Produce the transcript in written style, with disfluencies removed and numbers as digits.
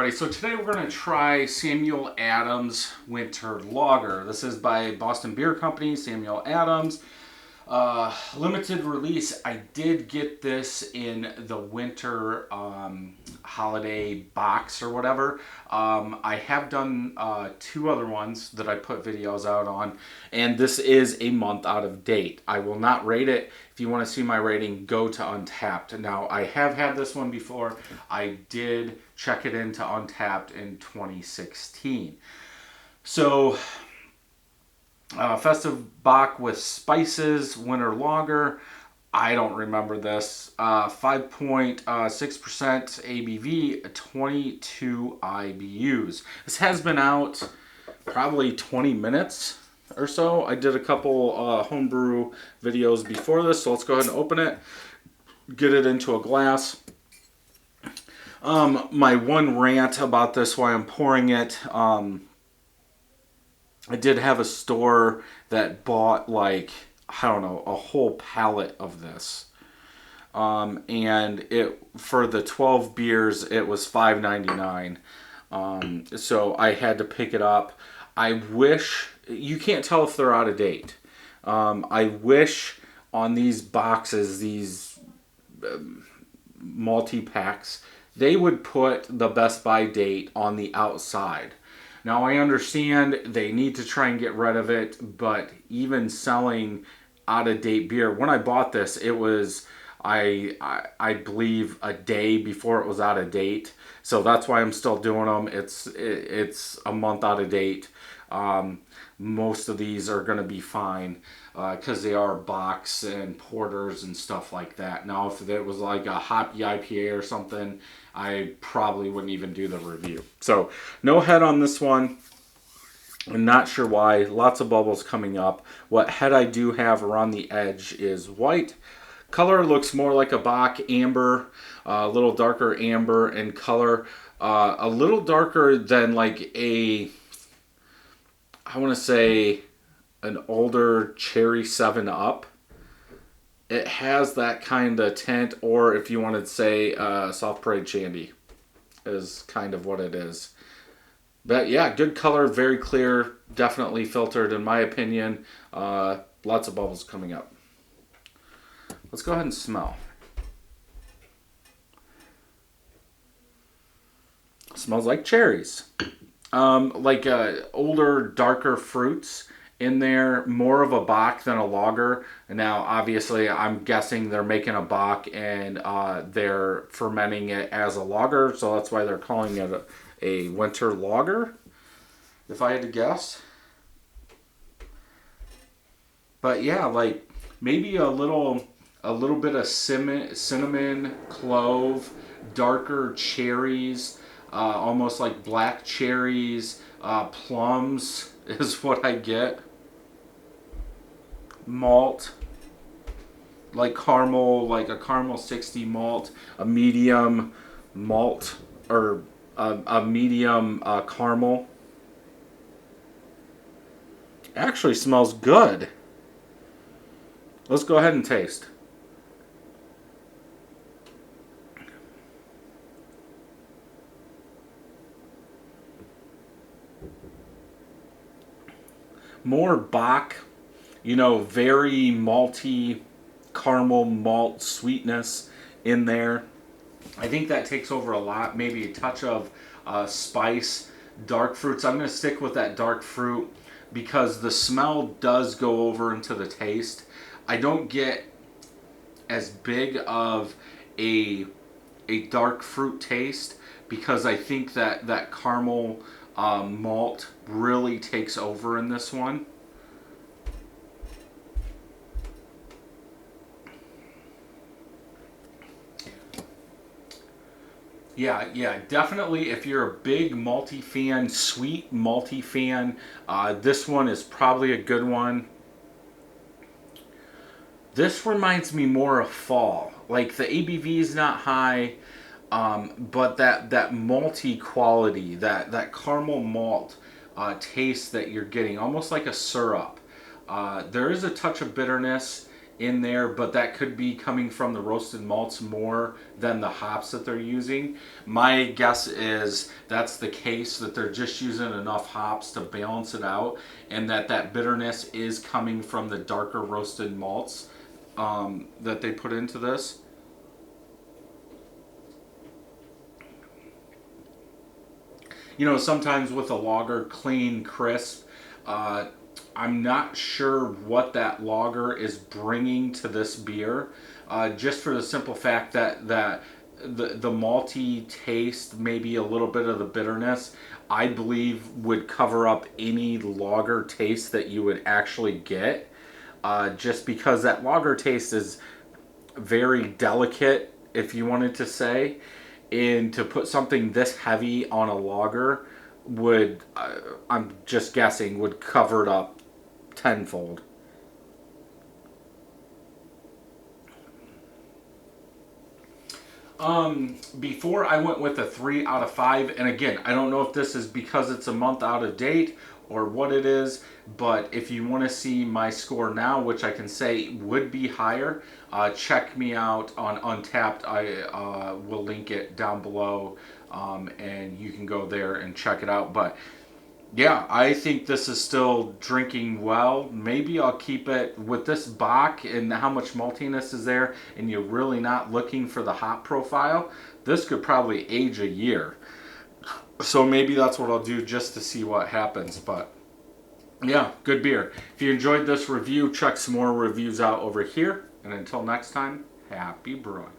everybody. So today we're going to try Samuel Adams Winter Lager. This is by Boston Beer Company, Samuel Adams. Limited release. I did get this in the winter holiday box or whatever. I have done two other ones that I put videos out on, and this is a month out of date. I will not rate it. If you want to see my rating, go to Untapped. Now, I have had this one before. I did check it into Untapped in 2016. So, Festive Bock with Spices, Winter Lager. I don't remember this. 5.6% ABV, 22 IBUs. This has been out probably 20 minutes or so. I did a couple homebrew videos before this, so let's go ahead and open it, get it into a glass. My one rant about this, why I'm pouring it, I did have a store that bought, like, I don't know, a whole pallet of this. And it, for the 12 beers, it was $5.99. So I had to pick it up. I wish, you can't tell if they're out of date. I wish on these boxes, these multi-packs, they would put the Best By date on the outside. Now, I understand they need to try and get rid of it, but even selling out-of-date beer, when I bought this, it was, I believe, a day before it was out of date. So that's why I'm still doing them. It's a month out of date. Most of these are going to be fine because they are Bocks and porters and stuff like that. Now, if it was like a hoppy IPA or something, I probably wouldn't even do the review. So, no head on this one. I'm not sure why. Lots of bubbles coming up. What head I do have around the edge is white. Color looks more like a Bock amber, a little darker amber in color. A little darker than like a, I want to say, an older Cherry 7-Up. It has that kind of tint, or if you want to say Soft Parade Shandy is kind of what it is. But yeah, good color, very clear, definitely filtered in my opinion. Lots of bubbles coming up. Let's go ahead and smell. Smells like cherries. Like older, darker fruits in there, more of a Bock than a lager. And now, obviously, I'm guessing they're making a Bock and they're fermenting it as a lager, so that's why they're calling it a winter lager, if I had to guess. But yeah, like maybe a little bit of cinnamon, clove, darker cherries, almost like black cherries, plums is what I get. Malt, like caramel, like a caramel 60 malt, a medium malt, or a medium caramel. Actually smells good. Let's go ahead and taste. More Bock, you know, very malty, caramel malt sweetness in there. I think that takes over a lot. Maybe a touch of spice, dark fruits. I'm going to stick with that dark fruit because the smell does go over into the taste. I don't get as big of a dark fruit taste because I think that caramel malt really takes over in this one. Yeah, definitely. If you're a big malty fan, sweet malty fan, this one is probably a good one. This reminds me more of fall. Like the ABV is not high, but that malty quality, that caramel malt taste that you're getting, almost like a syrup. There is a touch of bitterness in there, but that could be coming from the roasted malts more than the hops that they're using. My guess is that's the case, that they're just using enough hops to balance it out, and that bitterness is coming from the darker roasted malts that they put into this. You know, sometimes with a lager, clean, crisp, I'm not sure what that lager is bringing to this beer, just for the simple fact that the malty taste, maybe a little bit of the bitterness, I believe would cover up any lager taste that you would actually get, just because that lager taste is very delicate, if you wanted to say, and to put something this heavy on a lager would, I'm just guessing, would cover it up tenfold. Before I went with a 3 out of 5, and again, I don't know if this is because it's a month out of date or what it is, but if you want to see my score now, which I can say would be higher, check me out on Untapped. I will link it down below, and you can go there and check it out. But yeah, I think this is still drinking well. Maybe I'll keep it with this Bach and how much maltiness is there, and you're really not looking for the hop profile. This could probably age a year. So maybe that's what I'll do just to see what happens. But yeah, good beer. If you enjoyed this review, check some more reviews out over here. And until next time, happy brewing.